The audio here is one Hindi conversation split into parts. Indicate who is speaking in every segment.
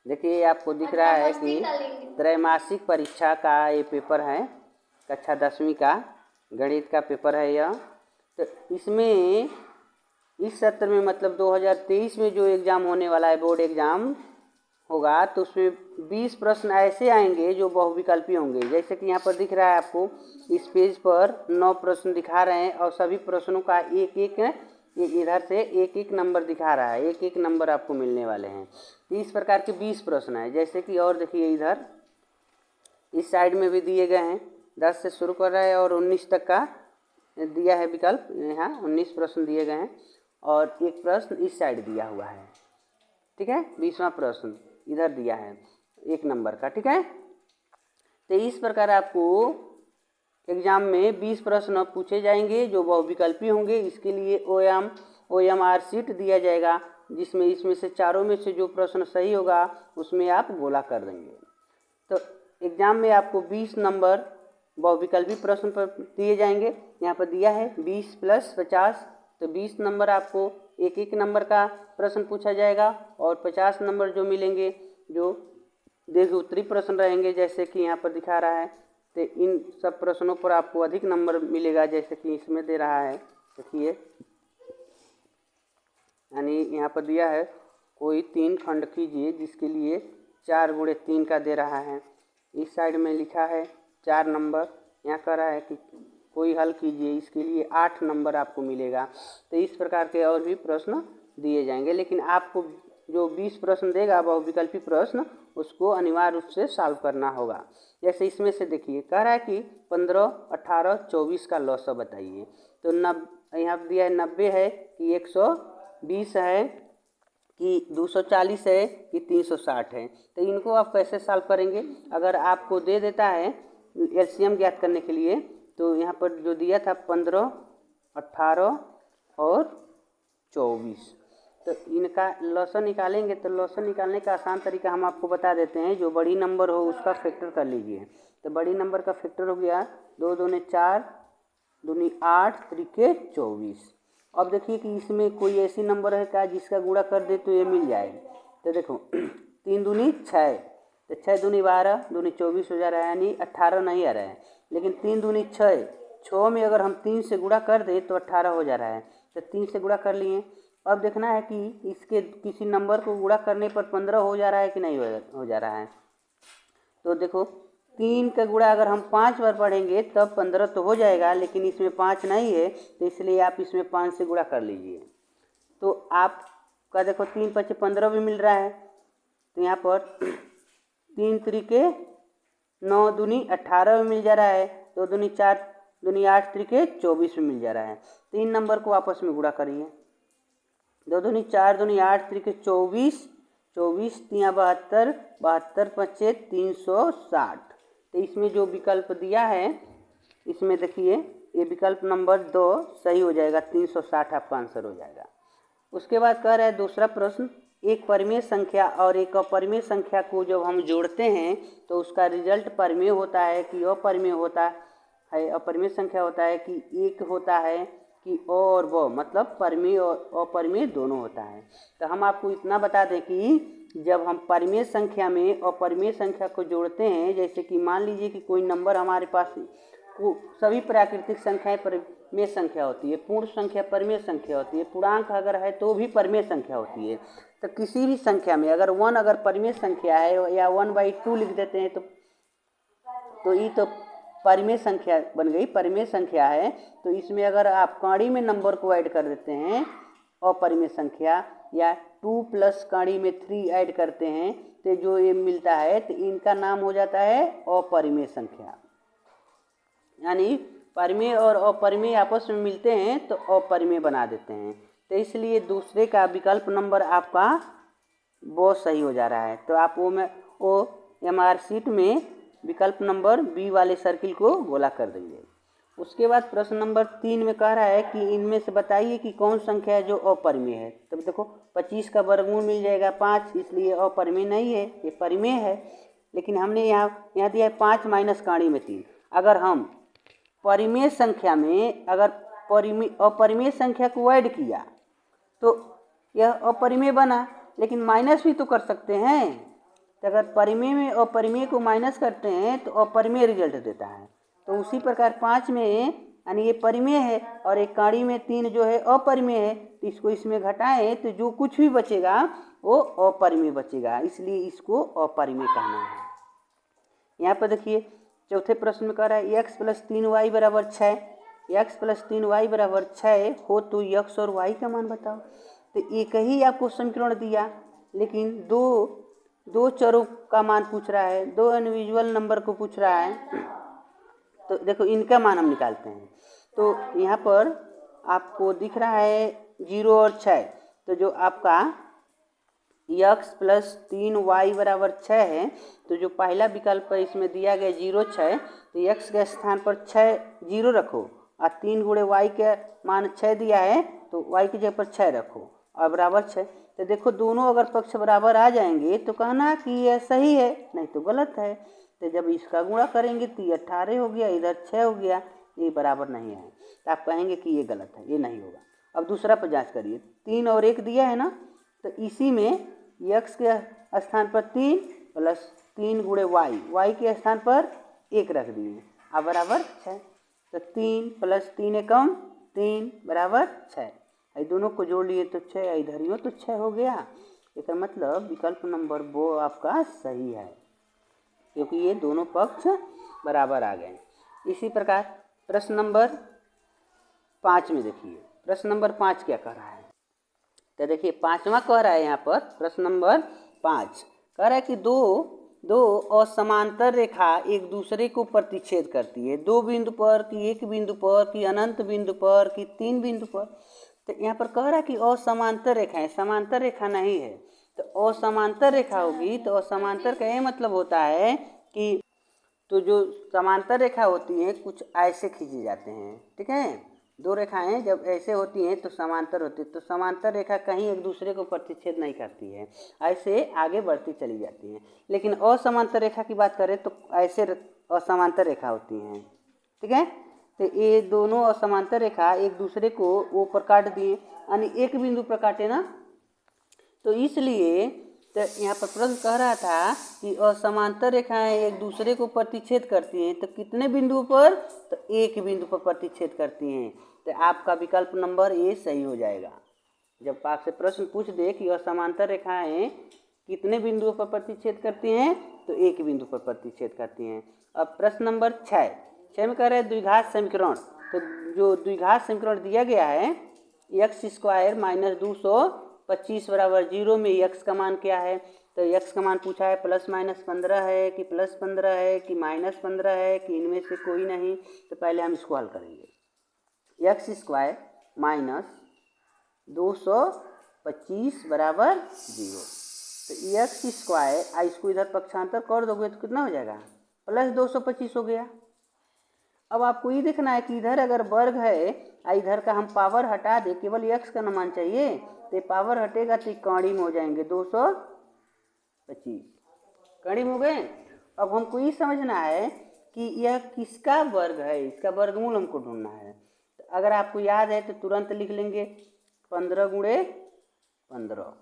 Speaker 1: देखिए आपको दिख रहा है कि त्रैमासिक परीक्षा का ये पेपर है, कक्षा 10वीं का गणित का पेपर है यह। तो इसमें इस सत्र में मतलब 2023 में जो एग्ज़ाम होने वाला है, बोर्ड एग्ज़ाम होगा, तो उसमें 20 प्रश्न ऐसे आएंगे जो बहुविकल्पी होंगे। जैसे कि यहाँ पर दिख रहा है आपको, इस पेज पर 9 प्रश्न दिखा रहे हैं और सभी प्रश्नों का एक इधर से एक एक नंबर दिखा रहा है, एक एक नंबर आपको मिलने वाले हैं। इस प्रकार के 20 प्रश्न हैं। जैसे कि और देखिए इधर इस साइड में भी दिए गए हैं, 10 से शुरू कर रहा है और 19 तक का दिया है विकल्प। यहाँ 19 प्रश्न दिए गए हैं और एक प्रश्न इस साइड दिया हुआ है, ठीक है। 20वां प्रश्न इधर दिया है एक नंबर का, ठीक है। तो इस प्रकार आपको एग्ज़ाम में 20 प्रश्न पूछे जाएंगे जो बहुविकल्पी होंगे। इसके लिए OMR शीट दिया जाएगा, जिसमें इसमें से चारों में से जो प्रश्न सही होगा उसमें आप गोला कर देंगे। तो एग्ज़ाम में आपको 20 नंबर बहुविकल्पी प्रश्न पर दिए जाएंगे। यहाँ पर दिया है 20 + 50, तो 20 नंबर आपको एक एक नंबर का प्रश्न पूछा जाएगा और 50 नंबर जो मिलेंगे जो दीर्घ उत्तरी प्रश्न रहेंगे, जैसे कि यहाँ पर दिखा रहा है। तो इन सब प्रश्नों पर आपको अधिक नंबर मिलेगा, जैसे कि इसमें दे रहा है, देखिए। यानी यहाँ पर दिया है कोई 3 खंड कीजिए, जिसके लिए 4 × 3 का दे रहा है। इस साइड में लिखा है 4 नंबर। यहाँ कह रहा है कि कोई हल कीजिए, इसके लिए 8 नंबर आपको मिलेगा। तो इस प्रकार के और भी प्रश्न दिए जाएंगे, लेकिन आपको जो 20 प्रश्न देगा बहुविकल्पी प्रश्न, उसको अनिवार्य रूप से सॉल्व करना होगा। जैसे इसमें से देखिए कह रहा है कि 15, 18, 24 का लॉस बताइए। तो यहाँ दिया है 90 है कि 120 है कि 240 है कि 360 है। तो इनको आप कैसे सॉल्व करेंगे? अगर आपको दे देता है एलसीएम ज्ञात करने के लिए, तो यहाँ पर जो दिया था 15, 18 और 24, तो इनका लॉसन निकालेंगे। तो लॉसन निकालने का आसान तरीका हम आपको बता देते हैं। जो बड़ी नंबर हो उसका फैक्टर कर लीजिए। तो बड़ी नंबर का फैक्टर हो गया 2 दूनी 4, दूनी 8, त्रिके 24। अब देखिए कि इसमें कोई ऐसी नंबर है क्या जिसका गुणा कर दे तो ये मिल जाए। तो देखो 3 दूनी 6, तो 6 दूनी 12, दूनी 24 हो जा रहा है, यानी 18 नहीं आ रहा है। लेकिन 3 दूनी 6 में अगर हम 3 से गुणा कर दें तो 18 हो जा रहा है। तो 3 से गुणा कर लिए। अब देखना है कि इसके किसी नंबर को गुणा करने पर 15 हो जा रहा है कि नहीं हो जा रहा है। तो देखो 3 का गुणा अगर हम 5 बार पढ़ेंगे तब 15 तो हो जाएगा, लेकिन इसमें 5 नहीं है, तो इसलिए आप इसमें 5 से गुणा कर लीजिए। तो आपका देखो 3 × 5 = 15 भी मिल रहा है। तो यहाँ पर 3 त्रिके 9, दूनी 18 में मिल जा रहा है। 2 दूनी 4, दूनी 8, त्रिके 24 में मिल जा रहा है। 3 नंबर को आपस में गुणा करिए। 2 दूनी 4, दूनी 8, त्रिके 24, 24 × 72, 72 × 5 = 360। तो इसमें जो विकल्प दिया है, इसमें देखिए ये विकल्प नंबर 2 सही हो जाएगा, 360 आपका आंसर हो जाएगा। उसके बाद कह रहा है दूसरा प्रश्न, एक परिमेय संख्या और एक अपरिमेय संख्या को जब हम जोड़ते हैं तो उसका रिजल्ट परिमेय होता है कि अपरिमेय होता है, अपरिमेय संख्या होता है कि एक होता है कि और वो, मतलब परिमेय और अपरिमेय दोनों होता है। तो हम आपको इतना बता दें कि जब हम परिमेय संख्या में अपरिमेय संख्या को जोड़ते हैं, जैसे कि मान लीजिए कि कोई नंबर हमारे पास, सभी प्राकृतिक संख्याएं परिमेय संख्या होती है, पूर्ण संख्या परिमेय संख्या होती है, पूर्णांक अगर है तो भी परिमेय संख्या होती है। तो किसी भी संख्या में अगर 1 अगर परिमेय संख्या है या 1/2 लिख देते हैं तो ये तो परिमेय संख्या बन गई, परिमेय संख्या है। तो इसमें अगर आप कड़ी में नंबर को ऐड कर देते हैं अपरिमेय संख्या, या 2 + कड़ी में 3 ऐड करते हैं, तो जो ये मिलता है तो इनका नाम हो जाता है अपरिमेय संख्या। यानी परिमेय और अपरिमेय आपस में मिलते हैं तो अपरिमेय बना देते हैं। तो इसलिए दूसरे का विकल्प नंबर आपका वो सही हो जा रहा है। तो आप OMR शीट में विकल्प नंबर बी वाले सर्किल को गोला कर देंगे। उसके बाद प्रश्न नंबर 3 में कह रहा है कि इनमें से बताइए कि कौन संख्या है जो अपरिमेय है। तब देखो 25 का वर्गमूल मिल जाएगा 5, इसलिए अपरिमेय नहीं है, ये परिमेय है। लेकिन हमने यहाँ दिया है 5 - कड़ी में 3। अगर हम परिमेय संख्या में अगर अपरिमेय संख्या को ऐड किया तो यह अपरिमेय बना, लेकिन माइनस भी तो कर सकते हैं। तो अगर परिमेय में अपरिमेय को माइनस करते हैं तो अपरिमेय रिजल्ट देता है। तो उसी प्रकार 5 में यानी ये परिमेय है और एक काड़ी में 3 जो है अपरिमेय है, तो इसको इसमें घटाएं तो जो कुछ भी बचेगा वो अपरिमेय बचेगा, इसलिए इसको अपरिमेय कहना है। यहाँ पर देखिए चौथे प्रश्न में कह रहा है x + 3y = 6, x + 3y = 6 हो तो x और y का मान बताओ। तो एक ही आपको समीकरण दिया, लेकिन दो चरों का मान पूछ रहा है, दो इंडिविजुअल नंबर को पूछ रहा है। तो देखो इनका मान हम निकालते हैं। तो यहाँ पर आपको दिख रहा है 0 और 6, तो जो आपका x + 3y = 6 है, तो जो पहला विकल्प है इसमें दिया गया 0 6, तो x के स्थान पर 6 0 रखो और 3 × y के मान 6 दिया है तो y की जगह पर 6 रखो और बराबर 6। तो देखो दोनों अगर पक्ष बराबर आ जाएंगे तो कहना कि यह सही है, नहीं तो गलत है। तो जब इसका गुणा करेंगे तो ये 18 हो गया, इधर 6 हो गया, ये बराबर नहीं है, तो आप कहेंगे कि ये गलत है, ये नहीं होगा। अब दूसरा पर जांच करिए, 3 और 1 दिया है ना, तो इसी में x के स्थान पर 3 + 3 × y के स्थान पर 1 रख दिए अब बराबर 6। तो 3 + 3 = 3 = 6, ये दोनों को जोड़ लिए तो 6, इधरियों तो 6 हो गया। इसका मतलब विकल्प नंबर वो आपका सही है, क्योंकि ये दोनों पक्ष बराबर आ गए। इसी प्रकार प्रश्न नंबर 5 में देखिए, प्रश्न नंबर 5 क्या कह रहा है। तो देखिए पांचवा कह रहा है यहाँ पर प्रश्न नंबर 5 कह रहा है कि दो असमांतर रेखा एक दूसरे को प्रतिच्छेद करती है, 2 बिंदु पर कि 1 बिंदु पर कि अनंत बिंदु पर कि 3 बिंदु पर। तो यहाँ पर कह रहा है कि असमांतर रेखा है, समांतर रेखा नहीं है। तो असमांतर रेखा होगी तो असमांतर का ये मतलब होता है कि तो जो समांतर रेखा होती है कुछ ऐसे खींचे जाते हैं, ठीक है। दो रेखाएं जब ऐसे होती हैं तो समांतर होती है, तो समांतर रेखा कहीं एक दूसरे को प्रतिच्छेद नहीं करती है, ऐसे आगे बढ़ती चली जाती हैं। लेकिन असमांतर रेखा की बात करें तो ऐसे असमांतर रेखा होती हैं, ठीक है। तो ये दोनों असमांतर रेखा एक दूसरे को ऊपर काट दिए, यानी एक बिंदु पर काटे ना, तो इसलिए तो यहाँ पर प्रश्न कह रहा था कि असमांतर रेखाएं एक दूसरे को प्रतिच्छेद करती हैं, तो कितने बिंदुओं पर, तो एक बिंदु पर प्रतिच्छेद करती हैं। तो आपका विकल्प नंबर ए सही हो जाएगा। जब आपसे प्रश्न पूछ दे कि असमांतर रेखाएं कितने बिंदुओं पर प्रतिच्छेद करती हैं, तो एक बिंदु पर प्रतिच्छेद करती हैं। अब प्रश्न नंबर 6 में कह रहे हैं द्विघात समीकरण। तो जो द्विघात समीकरण दिया गया है x² - 225 = 0 में x का मान क्या है। तो x का मान पूछा है +-15 है कि +15 है कि -15 है कि इनमें से कोई नहीं। तो पहले हम इसको हल करेंगे। x² - 225 = 0। तो x², इसको इधर पक्षांतर कर दोगे तो कितना हो जाएगा, +225 हो गया। अब आपको ये देखना है कि इधर अगर वर्ग है, इधर का हम पावर हटा दे, केवल x का मान चाहिए, तो पावर हटेगा तो कड़ी में हो जाएंगे 225, कड़ी में हो गए। अब हमको ये समझना है कि यह किसका वर्ग है, इसका वर्गमूल हमको ढूंढना है। तो अगर आपको याद है तो तुरंत लिख लेंगे 15 × 15।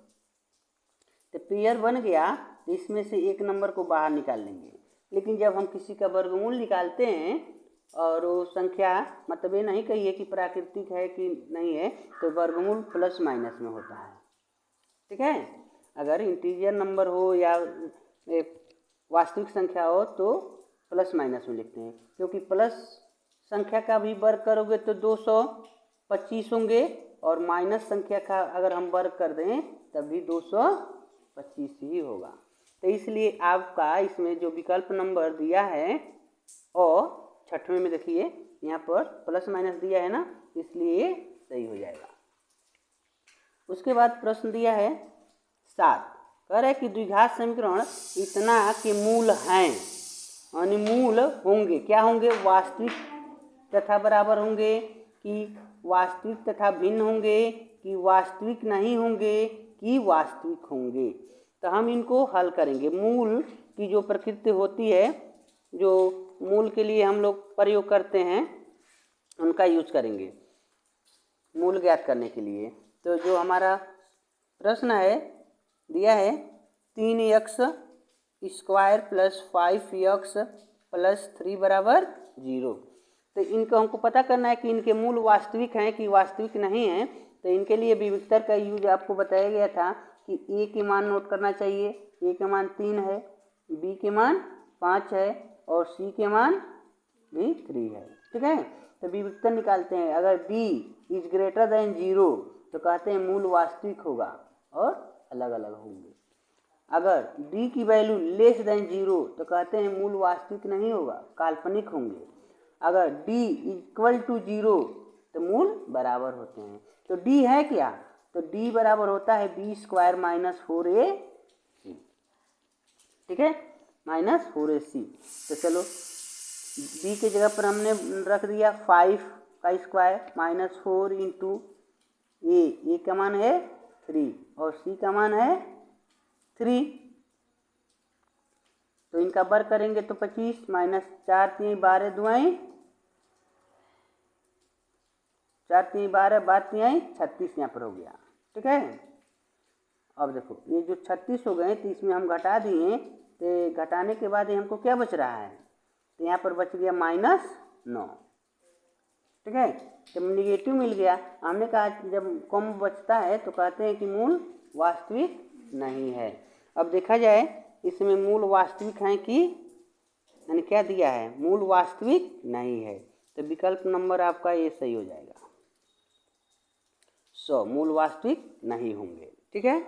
Speaker 1: तो पेयर बन गया, तो इसमें से एक नंबर को बाहर निकाल लेंगे। लेकिन जब हम किसी का वर्गमूल निकालते हैं और वो संख्या मतलब ये नहीं कहिए कि प्राकृतिक है कि नहीं है, तो वर्गमूल प्लस माइनस में होता है, ठीक है। अगर इंटीजर नंबर हो या वास्तविक संख्या हो तो प्लस माइनस में लिखते हैं, क्योंकि प्लस संख्या का भी वर्ग करोगे तो 225 होंगे और माइनस संख्या का अगर हम वर्ग कर दें तब भी 225 ही होगा। तो इसलिए आपका इसमें जो विकल्प नंबर दिया है और 6वें में देखिए यहाँ पर प्लस माइनस दिया है ना, इसलिए सही हो जाएगा। उसके बाद प्रश्न दिया है 7, कह रहा है कि द्विघात समीकरण इतना के मूल हैं, यानी मूल होंगे, क्या होंगे, वास्तविक तथा बराबर होंगे कि वास्तविक तथा भिन्न होंगे कि वास्तविक नहीं होंगे कि वास्तविक होंगे। तो हम इनको हल करेंगे। मूल की जो प्रकृति होती है, जो मूल के लिए हम लोग प्रयोग करते हैं, उनका यूज करेंगे मूल ज्ञात करने के लिए। तो जो हमारा प्रश्न है दिया है 3x square plus 5x plus 3 बराबर 0। तो इनको हमको पता करना है कि इनके मूल वास्तविक हैं कि वास्तविक नहीं हैं। तो इनके लिए विविक्तर का यूज आपको बताया गया था कि a के मान नोट करना चाहिए। a के मान 3 है, b के मान 5 है और c के मान भी 3 है। ठीक है, तो विविक्तर निकालते हैं। अगर b इज ग्रेटर देन 0 तो कहते हैं मूल वास्तविक होगा और अलग अलग होंगे। अगर d की वैल्यू लेस देन 0 तो कहते हैं मूल वास्तविक नहीं होगा, काल्पनिक होंगे। अगर d इक्वल टू 0 तो मूल बराबर होते हैं। तो d है क्या? तो d बराबर होता है b स्क्वायर माइनस 4ac। ठीक है, माइनस 4ac। तो चलो b की जगह पर हमने रख दिया 5 का स्क्वायर माइनस 4 इंटू a का मान है 3 और c का मान है 3। तो इनका वर्ग करेंगे तो 25 माइनस 4 3 12 दुआई 4 3 12 12 3 36 यहाँ पर हो गया। ठीक है, अब देखो ये जो 36 हो गए तो इसमें हम घटा दिए, तो घटाने के बाद हमको क्या बच रहा है? तो यहाँ पर बच गया -9। ठीक है, जब निगेटिव मिल गया, हमने कहा जब कम बचता है तो कहते हैं कि मूल वास्तविक नहीं है। अब देखा जाए इसमें मूल वास्तविक हैं कि यानी क्या दिया है? मूल वास्तविक नहीं है। तो विकल्प नंबर आपका ये सही हो जाएगा। 100 मूल वास्तविक नहीं होंगे। ठीक है,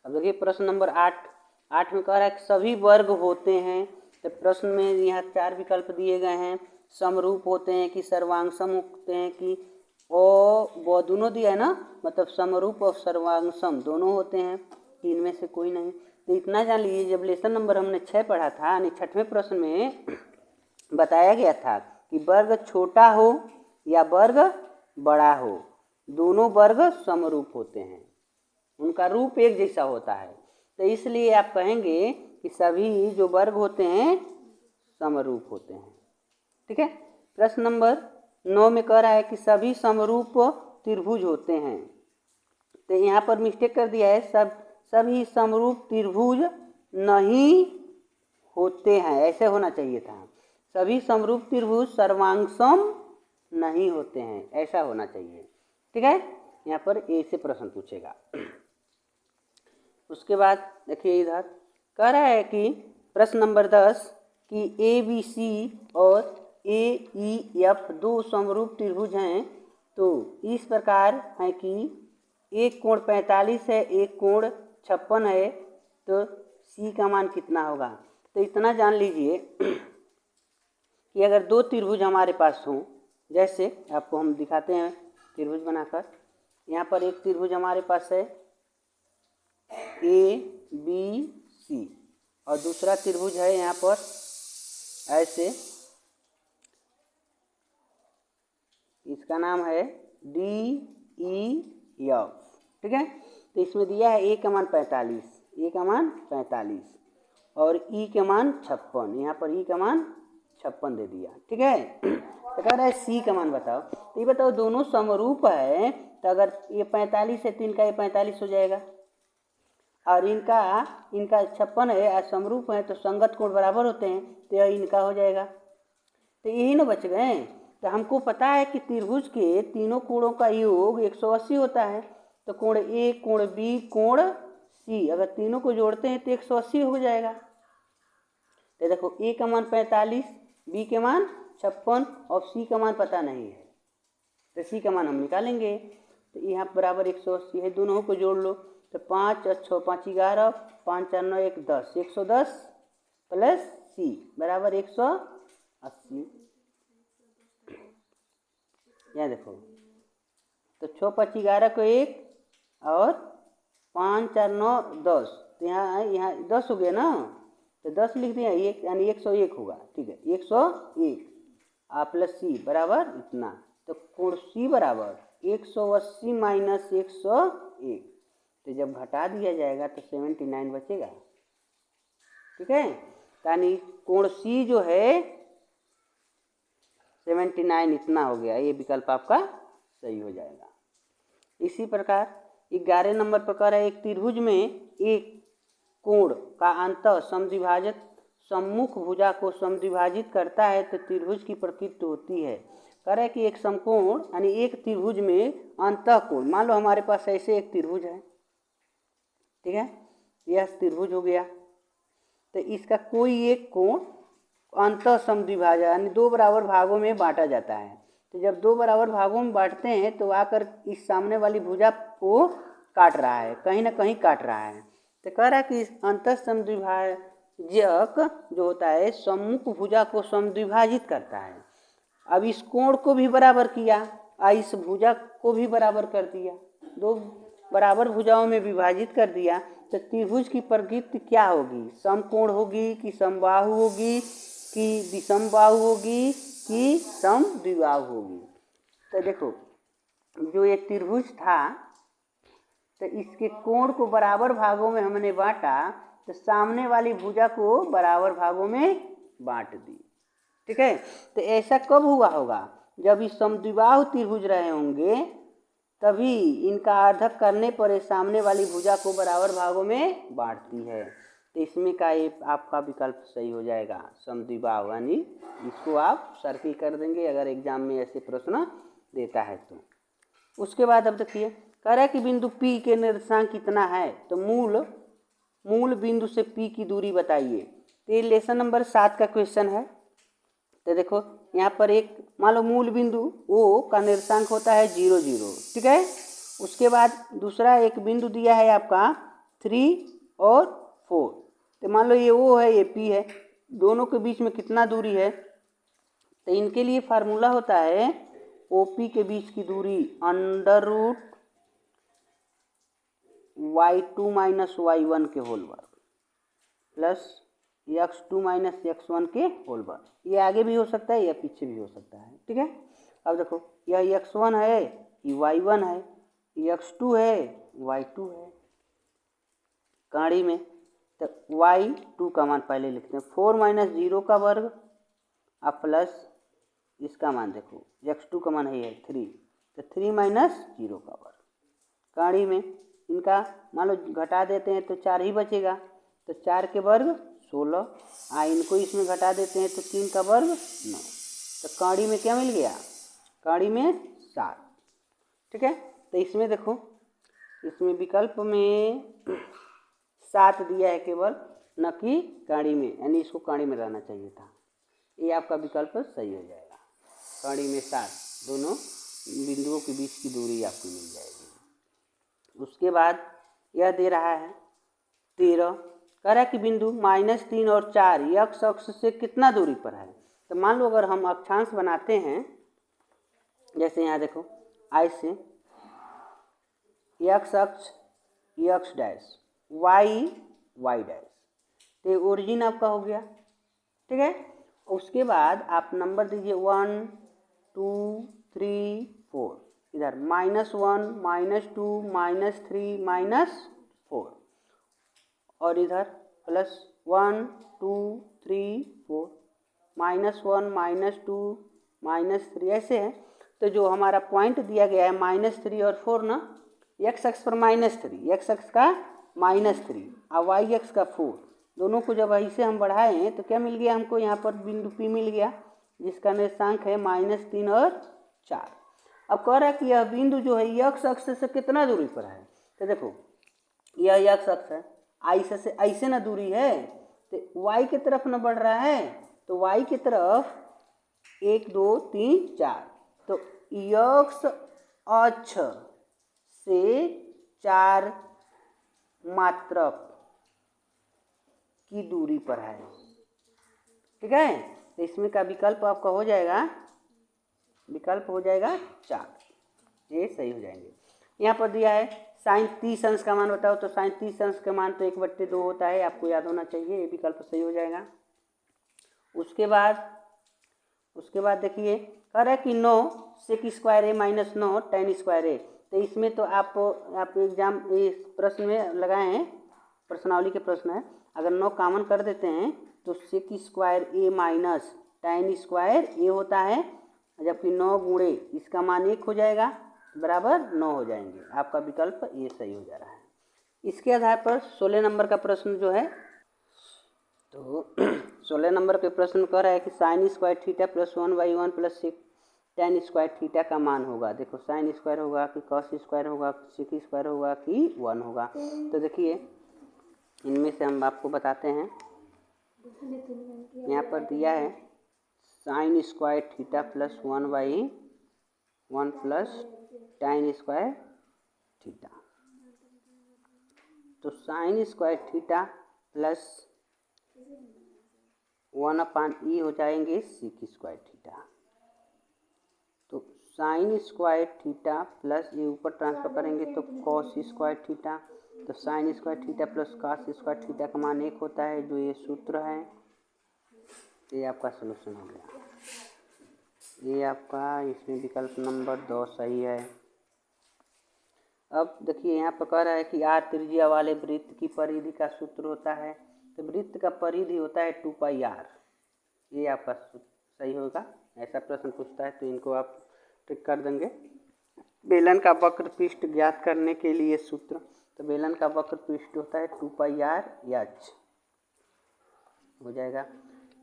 Speaker 1: अब देखिए प्रश्न नंबर 8 में कह रहा है कि सभी वर्ग होते हैं। तो प्रश्न में यहाँ 4 विकल्प दिए गए हैं। समरूप होते हैं कि सर्वांगसम होते हैं कि वो दोनों दिया है ना, मतलब समरूप और सर्वांगसम दोनों होते हैं कि इनमें से कोई नहीं। तो इतना जान लीजिए, जब लेसन नंबर हमने 6 पढ़ा था यानी 6वें प्रश्न में बताया गया था कि वर्ग छोटा हो या वर्ग बड़ा हो, दोनों वर्ग समरूप होते हैं, उनका रूप एक जैसा होता है। तो इसलिए आप कहेंगे कि सभी जो वर्ग होते हैं समरूप होते हैं। ठीक है, प्रश्न नंबर 9 में कह रहा है कि सभी समरूप त्रिभुज होते हैं। तो यहाँ पर मिस्टेक कर दिया है, सभी समरूप त्रिभुज नहीं होते हैं, ऐसे होना चाहिए था। सभी समरूप त्रिभुज सर्वांगसम नहीं होते हैं, ऐसा होना चाहिए। ठीक है, यहाँ पर ए से प्रश्न पूछेगा। उसके बाद देखिए इधर कह रहा है कि प्रश्न नंबर 10 कि ABC और AEF दो समरूप त्रिभुज हैं। तो इस प्रकार है कि एक कोण 45 है, एक कोण 56 है, तो C का मान कितना होगा? तो इतना जान लीजिए कि अगर दो त्रिभुज हमारे पास हों, जैसे आपको हम दिखाते हैं त्रिभुज बनाकर। यहाँ पर एक त्रिभुज हमारे पास है ABC और दूसरा त्रिभुज है यहाँ पर ऐसे, इसका नाम है DEF। ठीक है, तो इसमें दिया है A का मान 45, A का मान 45 और E का मान 56। यहाँ पर E का मान 56 दे दिया। ठीक है, तो कह रहा है C का मान बताओ। तो ये बताओ दोनों समरूप है, तो अगर ये 45 है तो इनका ये 45 हो जाएगा और इनका 56 है, समरूप है तो संगत कोण बराबर होते हैं, तो यह इनका हो जाएगा। तो यही ना बच गए। तो हमको पता है कि त्रिभुज के तीनों कोणों का योग 180 होता है। तो कोण A, कोण B, कोण C अगर तीनों को जोड़ते हैं तो 180 हो जाएगा। तो देखो A का मान 45, B के मान 56 और C का मान पता नहीं है, तो C का मान हम निकालेंगे। तो यहाँ बराबर 180 है, दोनों को जोड़ लो। तो 5 और 6 5 11, 5 4 9 1 10, 110 प्लस C बराबर 180। यहाँ देखो, तो 6 5 11 को 1 और 5 4 9 10, तो यहाँ 10 हो गया ना, तो 10 लिख दिया, एक यानी 101 होगा। ठीक है, 101 प्लस C बराबर इतना। तो कोण C बराबर 180 माइनस 101, तो जब घटा दिया जाएगा तो 79 बचेगा। ठीक है, यानी कोण C जो है 79 इतना हो गया। ये विकल्प आपका सही हो जाएगा। इसी प्रकार 11 नंबर पर कह रहा है एक त्रिभुज में एक कोण का अंतः समद्विभाजक सम्मुख भुजा को समद्विभाजित करता है तो त्रिभुज की प्रकृति होती है। कह रहे कि एक समकोण यानी एक त्रिभुज में अंतः कोण, मान लो हमारे पास ऐसे एक त्रिभुज है, ठीक है, यह त्रिभुज हो गया, तो इसका कोई एक कोण अंतः समद्विभाजक यानी दो बराबर भागों में बांटा जाता है। तो जब दो बराबर भागों में बांटते हैं तो आकर इस सामने वाली भुजा को काट रहा है, कहीं ना कहीं काट रहा है। तो कह रहा है कि इस अंतः समद्विभाजक जो होता है सम्मुख भुजा को समद्विभाजित करता है। अब इस कोण को भी बराबर किया और इस भुजा को भी बराबर कर दिया, दो बराबर भुजाओं में विभाजित कर दिया, तो त्रिभुज की प्रकृति क्या होगी? समकोण होगी कि समबाहु होगी कि विषमबाहु होगी कि समद्विबाहु होगी? तो देखो जो ये त्रिभुज था तो इसके कोण को बराबर भागों में हमने बांटा, तो सामने वाली भुजा को बराबर भागों में बांट दी, ठीक है। तो ऐसा कब हुआ होगा? जब इस समद्विबाहु त्रिभुज रहे होंगे तभी इनका अर्धक करने पर सामने वाली भुजा को बराबर भागों में बांटती है। तो इसमें का ये आपका विकल्प सही हो जाएगा, समद्विबाहु, यानी इसको आप सर्किल कर देंगे अगर एग्जाम में ऐसे प्रश्न देता है तो। उसके बाद अब देखिए कह रहा है कि बिंदु P के निर्देशांक कितना है, तो मूल बिंदु से P की दूरी बताइए। तो ये लेसन नंबर 7 का क्वेश्चन है। तो देखो यहाँ पर एक मान लो मूल बिंदु O का निर्देशांक होता है 0 0, ठीक है। उसके बाद दूसरा एक बिंदु दिया है आपका 3 और 4। तो मान लो ये O है ये P है, दोनों के बीच में कितना दूरी है? तो इनके लिए फार्मूला होता है OP के बीच की दूरी √ y2 - y1 के होल वर्ग प्लस x2 - x1 के होल वर्ग। ये आगे भी हो सकता है या पीछे भी हो सकता है, ठीक है। अब देखो यह x1 है, ये y1 है, ये x2 है, y2 है काढ़ी में। तो y2 का मान पहले लिखते हैं, 4 - 0 का वर्ग अब प्लस इसका मान देखो x2 का मान है 3, तो 3 - 0 का वर्ग काढ़ी में। इनका मान लो घटा देते हैं तो 4 ही बचेगा, तो 4 के वर्ग 16, इनको इसमें घटा देते हैं तो 3 का वर्ग 9, तो काढ़ी में क्या मिल गया? काढ़ी में 7, ठीक है। तो इसमें देखो इसमें विकल्प में 7 दिया है केवल, न कि काढ़ी में, यानी इसको काढ़ी में रहना चाहिए था। ये आपका विकल्प सही हो जाएगा, काढ़ी में 7, दोनों बिंदुओं के बीच की दूरी आपको मिल जाएगी। उसके बाद यह दे रहा है 13, कह रहा है कि बिंदु -3 और 4 x अक्ष से कितना दूरी पर है। तो मान लो अगर हम अक्षांश बनाते हैं, जैसे यहाँ देखो ऐसे x अक्ष x डैश y डैश, तो ओरिजिन आपका हो गया, ठीक है। उसके बाद आप नंबर दीजिए 1 2 3 4, इधर -1 -2 -3 -4 और इधर +1 2 3 4 -1 -2 -3 ऐसे है। तो जो हमारा पॉइंट दिया गया है -3 और 4 ना, x अक्ष पर -3, x अक्ष का -3 और y अक्ष का 4, दोनों को जब ऐसे हम बढ़ाए हैं तो क्या मिल गया हमको? यहाँ पर बिंदु P मिल गया जिसका निर्देशांक है -3 और 4। अब कह रहा है कि यह बिंदु जो है x अक्ष से कितना दूरी पर है। तो देखो यह x अक्ष है, ऐसे से ऐसे ना दूरी है, तो y की तरफ ना बढ़ रहा है, तो y की तरफ 1 2 3 4, तो x अक्ष से 4 मात्रक की दूरी पर है, ठीक है। तो इसमें का विकल्प आपका हो जाएगा, विकल्प हो जाएगा 4, ये सही हो जाएंगे। यहाँ पर दिया है sin 30 अंश का मान बताओ, तो sin 30 अंश का मान तो 1/2 होता है, आपको याद होना चाहिए, ये विकल्प सही हो जाएगा। उसके बाद देखिए कह रहा है कि 9 sec square a - 9 tan square a। तो इसमें तो आप एग्जाम इस प्रश्न में लगाए हैं, प्रश्नावली के प्रश्न है, अगर 9 कॉमन कर देते हैं तो sec square a - tan square a होता है, जबकि 9 गुणे इसका मान 1 हो जाएगा, बराबर 9 हो जाएंगे। आपका विकल्प ये सही हो जा रहा है। इसके आधार पर 16 नंबर का प्रश्न जो है, तो 16 नंबर के प्रश्न कह रहा है कि साइन स्क्वायर थीटा प्लस 1/1 प्लस tan स्क्वायर थीटा का मान होगा। देखो साइन स्क्वायर होगा कि कॉस स्क्वायर होगा, सेक स्क्वायर होगा कि 1 होगा। तो देखिए इनमें से हम आपको बताते हैं। यहाँ पर दिया है साइन स्क्वायर थीटा प्लस 1/1 प्लस tan स्क्वायर थीटा। तो sine square theta plus 1/e हो जाएंगे सेक स्क्वायर थीटा। तो साइन स्क्वायर थीटा प्लस ये ऊपर ट्रांसफर करेंगे तो कॉस स्क्वायर थीटा। तो sine square theta plus cos square theta का मान 1 होता है, जो ये सूत्र है। ये आपका सलूशन हो गया। ये आपका इसमें विकल्प नंबर 2 सही है। अब देखिए यहाँ पर कह रहा है कि r त्रिज्या वाले वृत्त की परिधि का सूत्र होता है। तो वृत्त का परिधि होता है 2πr। ये आपका सही होगा। ऐसा प्रश्न पूछता है तो इनको आप टिक कर देंगे। बेलन का वक्र पृष्ठ ज्ञात करने के लिए सूत्र, तो बेलन का वक्र पृष्ठ होता है 2πr/h हो जाएगा।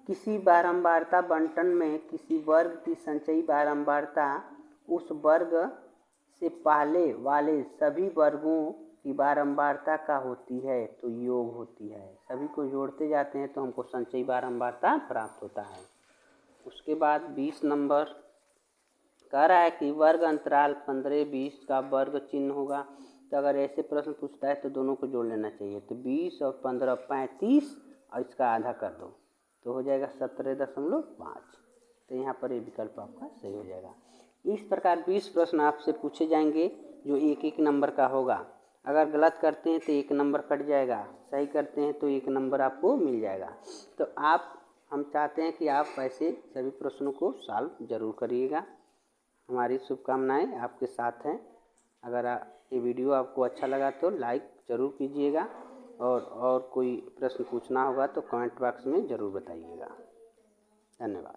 Speaker 1: किसी बारंबारता बंटन में किसी वर्ग की संचयी बारंबारता उस वर्ग से पहले वाले सभी वर्गों की बारंबारता का होती है, तो योग होती है। सभी को जोड़ते जाते हैं तो हमको संचयी बारंबारता प्राप्त होता है। उसके बाद 20 नंबर कह रहा है कि वर्ग अंतराल 15-20 का वर्ग चिन्ह होगा। तो अगर ऐसे प्रश्न पूछता है तो दोनों को जोड़ लेना चाहिए। तो 20 और 15 35 और इसका आधा कर दो तो हो जाएगा 17.5। तो यहाँ पर ये विकल्प आपका सही हो जाएगा। इस प्रकार 20 प्रश्न आपसे पूछे जाएंगे जो 1-1 नंबर का होगा। अगर गलत करते हैं तो 1 नंबर कट जाएगा, सही करते हैं तो 1 नंबर आपको मिल जाएगा। तो हम चाहते हैं कि आप ऐसे सभी प्रश्नों को सॉल्व जरूर करिएगा। हमारी शुभकामनाएं आपके साथ हैं। अगर ये वीडियो आपको अच्छा लगा तो लाइक ज़रूर कीजिएगा, और कोई प्रश्न पूछना होगा तो कमेंट बॉक्स में ज़रूर बताइएगा। धन्यवाद।